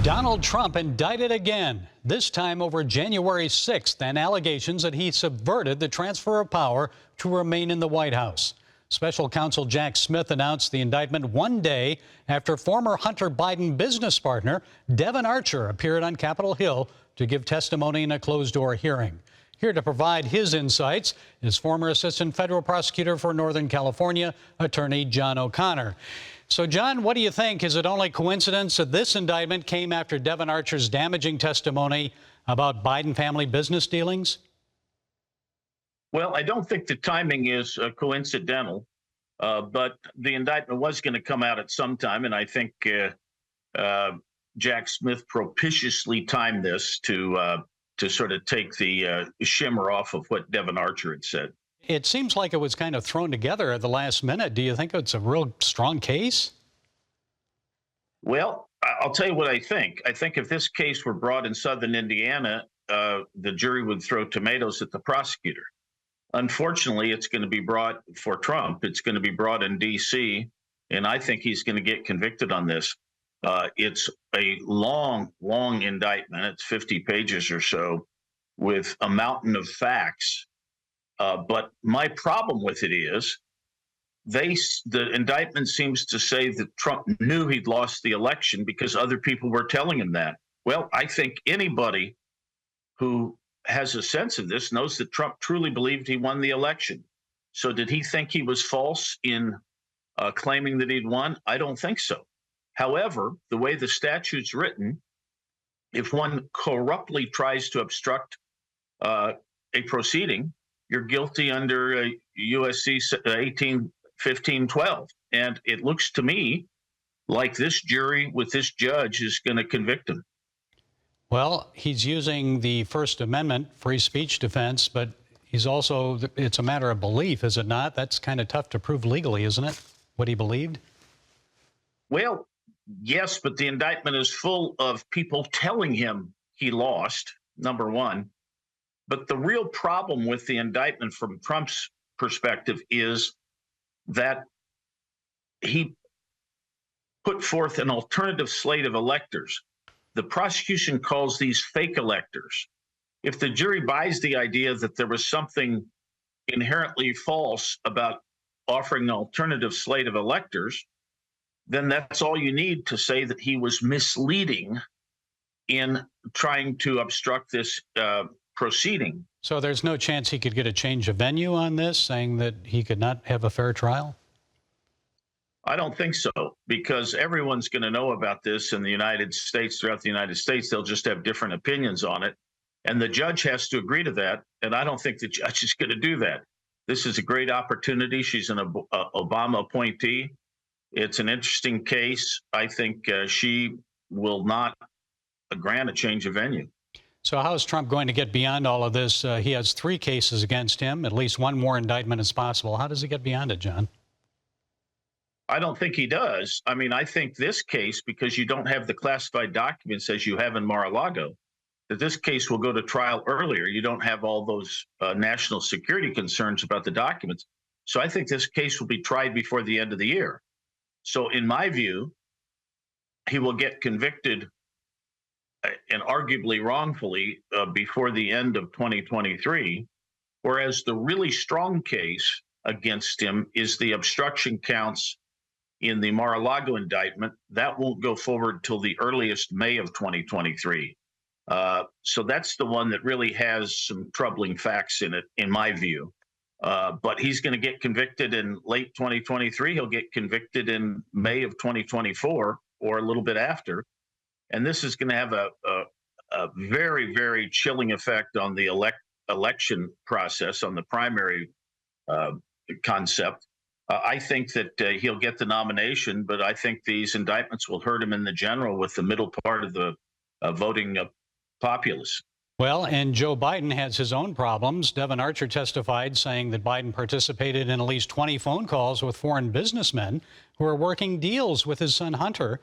Donald Trump indicted again, this time over January 6th, and allegations that he subverted the transfer of power to remain in the White House. Special counsel Jack Smith announced the indictment one day after former Hunter Biden business partner Devon Archer appeared on Capitol Hill to give testimony in a closed-door hearing. Here to provide his insights is former Assistant Federal Prosecutor for Northern California, Attorney John O'Connor. So, John, what do you think? Is it only coincidence that this indictment came after Devon Archer's damaging testimony about Biden family business dealings? Well, I don't think the timing is coincidental, but the indictment was going to come out at some time, and I think Jack Smith propitiously timed this to sort of take the shimmer off of what Devon Archer had said. It seems like it was kind of thrown together at the last minute. Do you think it's a real strong case? Well, I'll tell you what I think. I think if this case were brought in southern Indiana, the jury would throw tomatoes at the prosecutor. Unfortunately, it's going to be brought for Trump. It's going to be brought in D.C., and I think he's going to get convicted on this. It's a long, long indictment. It's 50 pages or so with a mountain of facts. But my problem with it is the indictment seems to say that Trump knew he'd lost the election because other people were telling him that. Well, I think anybody who has a sense of this knows that Trump truly believed he won the election. So did he think he was false in claiming that he'd won? I don't think so. However, the way the statute's written, if one corruptly tries to obstruct a proceeding, you're guilty under USC 1815-12. And it looks to me like this jury with this judge is going to convict him. Well, he's using the First Amendment free speech defense, but he's also, it's a matter of belief, is it not? That's kind of tough to prove legally, isn't it? What he believed? Well, yes, but the indictment is full of people telling him he lost, number one. But the real problem with the indictment from Trump's perspective is that he put forth an alternative slate of electors. The prosecution calls these fake electors. If the jury buys the idea that there was something inherently false about offering an alternative slate of electors, then that's all you need to say that he was misleading in trying to obstruct this proceeding. So there's no chance he could get a change of venue on this, saying that he could not have a fair trial? I don't think so, because everyone's going to know about this in the United States, throughout the United States. They'll just have different opinions on it. And the judge has to agree to that. And I don't think the judge is going to do that. This is a great opportunity. She's an Obama appointee. It's an interesting case. I think she will not grant a change of venue. So how is Trump going to get beyond all of this? He has 3 cases against him. At least one more indictment is possible. How does he get beyond it, John? I don't think he does. I mean, I think this case, because you don't have the classified documents as you have in Mar-a-Lago, that this case will go to trial earlier. You don't have all those national security concerns about the documents. So I think this case will be tried before the end of the year. So in my view, he will get convicted and arguably wrongfully before the end of 2023, whereas the really strong case against him is the obstruction counts in the Mar-a-Lago indictment. That won't go forward till the earliest May of 2023. So that's the one that really has some troubling facts in it, in my view. But he's going to get convicted in late 2023. He'll get convicted in May of 2024 or a little bit after. And this is going to have a very, very chilling effect on the election process, on the primary concept. I think that he'll get the nomination, but I think these indictments will hurt him in the general with the middle part of the voting populace. Well, and Joe Biden has his own problems. Devon Archer testified saying that Biden participated in at least 20 phone calls with foreign businessmen who are working deals with his son Hunter.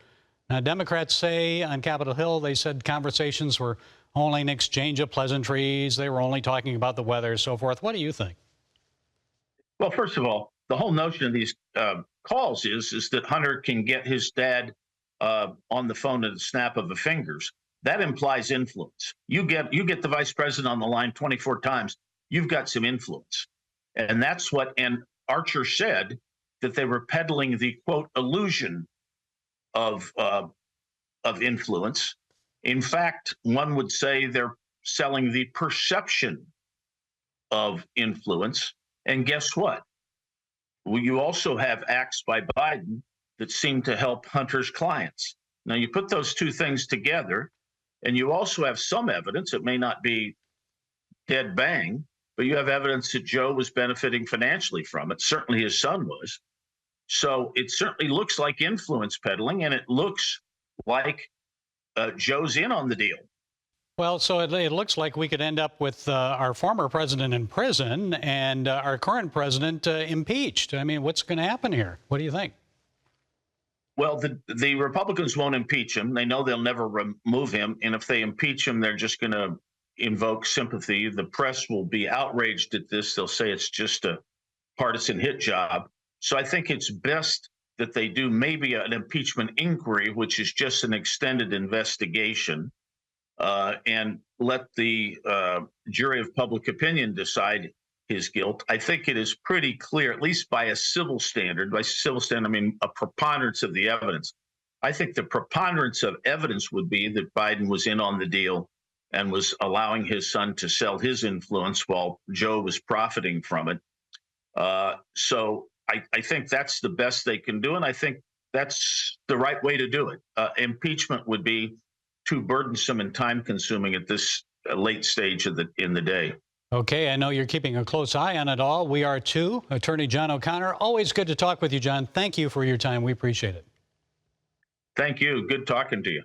Now, Democrats say on Capitol Hill, they said conversations were only an exchange of pleasantries. They were only talking about the weather and so forth. What do you think? Well, first of all, the whole notion of these calls is that Hunter can get his dad on the phone at the snap of the fingers. That implies influence. You get the vice president on the line 24 times. You've got some influence, and that's what. And Archer said that they were peddling the quote illusion of influence. In fact, one would say they're selling the perception of influence. And guess what? Well, you also have acts by Biden that seem to help Hunter's clients. Now, you put those two things together, and you also have some evidence. It may not be dead bang, but you have evidence that Joe was benefiting financially from it. Certainly his son was. So it certainly looks like influence peddling, and it looks like Joe's in on the deal. Well, so it looks like we could end up with our former president in prison and our current president impeached. I mean, what's going to happen here? What do you think? Well, the Republicans won't impeach him. They know they'll never remove him. And if they impeach him, they're just going to invoke sympathy. The press will be outraged at this. They'll say it's just a partisan hit job. So I think it's best that they do maybe an impeachment inquiry, which is just an extended investigation, and let the jury of public opinion decide his guilt. I think it is pretty clear, at least by a civil standard. By civil standard, I mean a preponderance of the evidence. I think the preponderance of evidence would be that Biden was in on the deal and was allowing his son to sell his influence while Joe was profiting from it. So I think that's the best they can do, and I think that's the right way to do it. Impeachment would be too burdensome and time-consuming at this late stage in the day. Okay, I know you're keeping a close eye on it all. We are too. Attorney John O'Connor, always good to talk with you, John. Thank you for your time. We appreciate it. Thank you. Good talking to you.